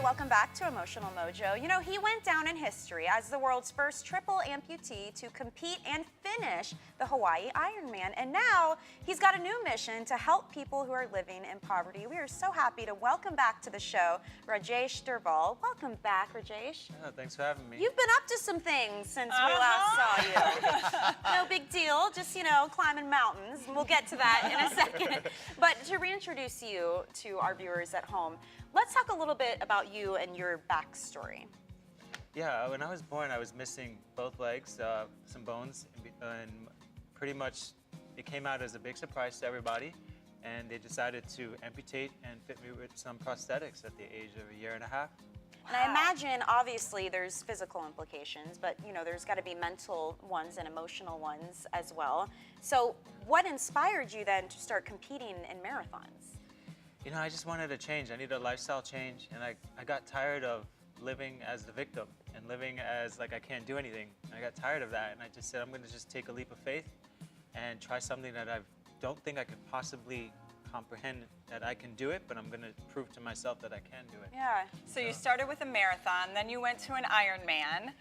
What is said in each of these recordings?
welcome back to Emotional Mojo. You know, he went down in history as the world's first triple amputee to compete and finish the Hawaii Ironman. And now he's got a new mission to help people who are living in poverty. We are so happy to welcome back to the show Rajesh Durbal. Welcome back, Rajesh. Oh, thanks for having me. You've been up to some things since we last saw you. No big deal, just, you know, climbing mountains. We'll get to that in a second. But to reintroduce you to our viewers at home, let's talk a little bit about you and your backstory. Yeah, when I was born, I was missing both legs, some bones, and pretty much it came out as a big surprise to everybody. And they decided to amputate and fit me with some prosthetics at the age of 1.5 years. And I imagine, obviously, there's physical implications, but, you know, there's got to be mental ones and emotional ones as well. So what inspired you then to start competing in marathons? You know, I just wanted a change. I needed a lifestyle change, and I got tired of living as the victim and living as like I can't do anything. I got tired of that, and I just said I'm going to just take a leap of faith and try something that I don't think I could possibly comprehend that I can do it, but I'm going to prove to myself that I can do it. Yeah. So you started with a marathon, then you went to an Ironman.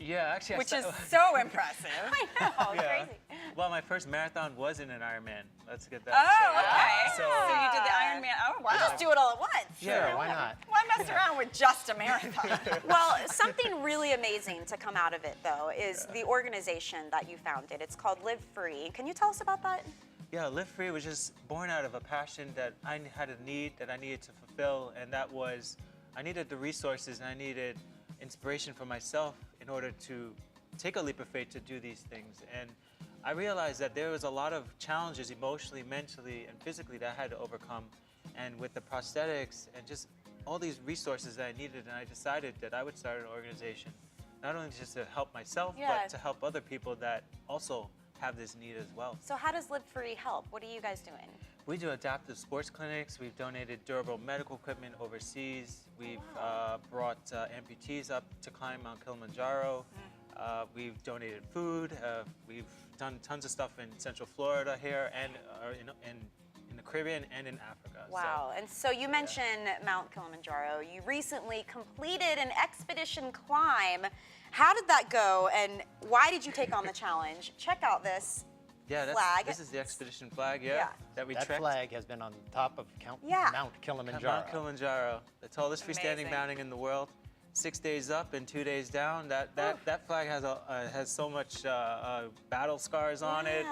Yeah, actually, which is so impressive. I know, yeah. crazy. Well, my first marathon was in an Ironman. Let's get that. Oh, okay. So you did the Ironman. Oh, wow. You just do it all at once. yeah, Why not? Why mess around with just a marathon? Well, something really amazing to come out of it, though, is the organization that you founded. It's called Live Free. Can you tell us about that? Yeah, Live Free was just born out of a passion that I had a need that I needed to fulfill, and that was I needed the resources and I needed inspiration for myself in order to take a leap of faith to do these things. And I realized that there was a lot of challenges emotionally, mentally, and physically that I had to overcome. And with the prosthetics and just all these resources that I needed, and I decided that I would start an organization, not only just to help myself, but to help other people that also have this need as well. So how does Live Free help? What are you guys doing? We do adaptive sports clinics. We've donated durable medical equipment overseas. We've brought amputees up to climb Mount Kilimanjaro. We've donated food. We've done tons of stuff in Central Florida here and in the Caribbean and in Africa. Wow. And so you mentioned Mount Kilimanjaro. You recently completed an expedition climb. How did that go, and why did you take on the challenge? Check out this flag. This is the expedition flag, that we That trekked. flag has been on top of Mount Kilimanjaro. Mount Kilimanjaro, the tallest freestanding Amazing. mountain in the world. 6 days up and 2 days down. That flag has so much battle scars on it,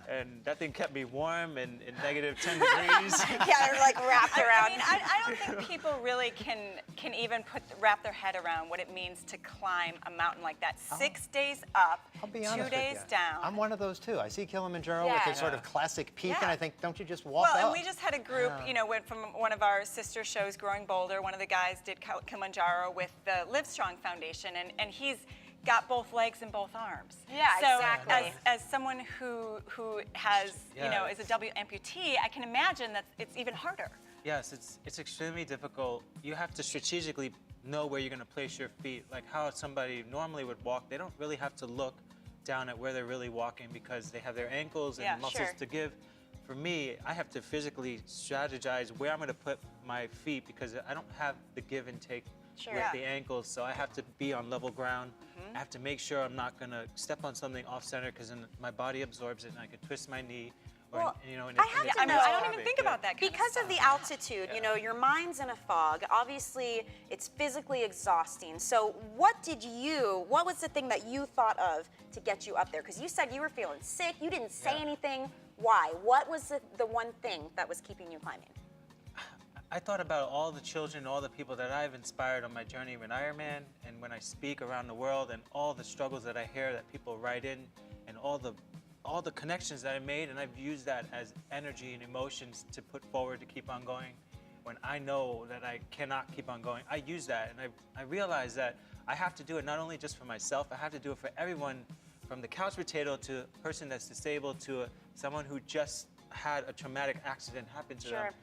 and that thing kept me warm and negative 10 degrees. Yeah, they're like wrapped around. I mean, I don't think people really can even wrap their head around what it means to climb a mountain like that. 6 days up, I'll be 2 honest days with you. down. I'm one of those too. I see Kilimanjaro with its sort of classic peak, and I think, don't you just walk Well, up? and we just had a group, you know, went from one of our sister shows, Growing Boulder. One of the guys did Kilimanjaro with the Livestrong Foundation, and he's got both legs and both arms. Yeah, so exactly. as someone who has, you know, is a double amputee, I can imagine that it's even harder. Yes, it's extremely difficult. You have to strategically know where you're going to place your feet. Like how somebody normally would walk, they don't really have to look down at where they're really walking because they have their ankles and muscles to give. For me, I have to physically strategize where I'm going to put my feet because I don't have the give and take with the ankles, so I have to be on level ground. I have to make sure I'm not going to step on something off center because then my body absorbs it and I could twist my knee. Well, you know, I don't even think about that kind because of the altitude, you know, your mind's in a fog. Obviously, it's physically exhausting. So what was the thing that you thought of to get you up there? Because you said you were feeling sick, you didn't say anything. Why? What was the one thing that was keeping you climbing? I thought about all the children, all the people that I've inspired on my journey with Ironman, and when I speak around the world, and all the struggles that I hear that people write in, and all the connections that I made, and I've used that as energy and emotions to put forward to keep on going. When I know that I cannot keep on going, I use that, and I realize that I have to do it not only just for myself, I have to do it for everyone, from the couch potato to a person that's disabled to someone who just had a traumatic accident happen to them.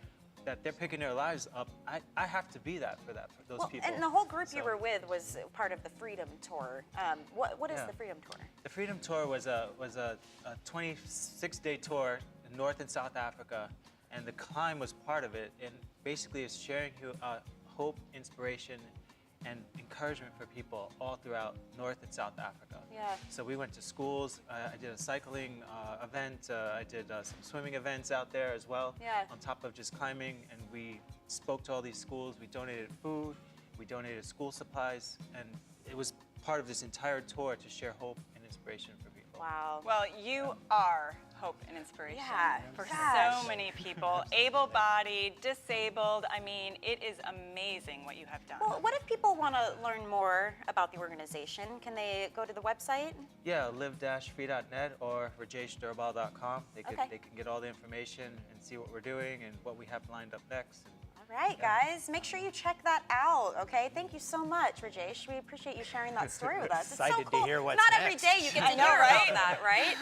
That they're picking their lives up. I have to be that for those people. And the whole group you were with was part of the Freedom Tour. What is the Freedom Tour? The Freedom Tour was a 26-day tour in North and South Africa, and the climb was part of it. And basically, it's sharing hope, inspiration, and encouragement for people all throughout North and South Africa. Yeah. So we went to schools. I did a cycling event. I did some swimming events out there as well. Yeah. On top of just climbing, and we spoke to all these schools. We donated food. We donated school supplies, and it was part of this entire tour to share hope and inspiration for people. Wow. Well, you are hope and inspiration Yeah, for gosh. so many people, able-bodied, disabled. I mean, it is amazing what you have done. Well, what if people want to learn more about the organization? Can they go to the website? Yeah, live-free.net or rajeshdurbal.com. They Okay. can get all the information and see what we're doing and what we have lined up next. All right, guys, make sure you check that out, okay? Thank you so much, Rajesh. We appreciate you sharing that story with us. It's so Excited to cool. hear what's Not every next. day you get to I know, hear right? about that, right?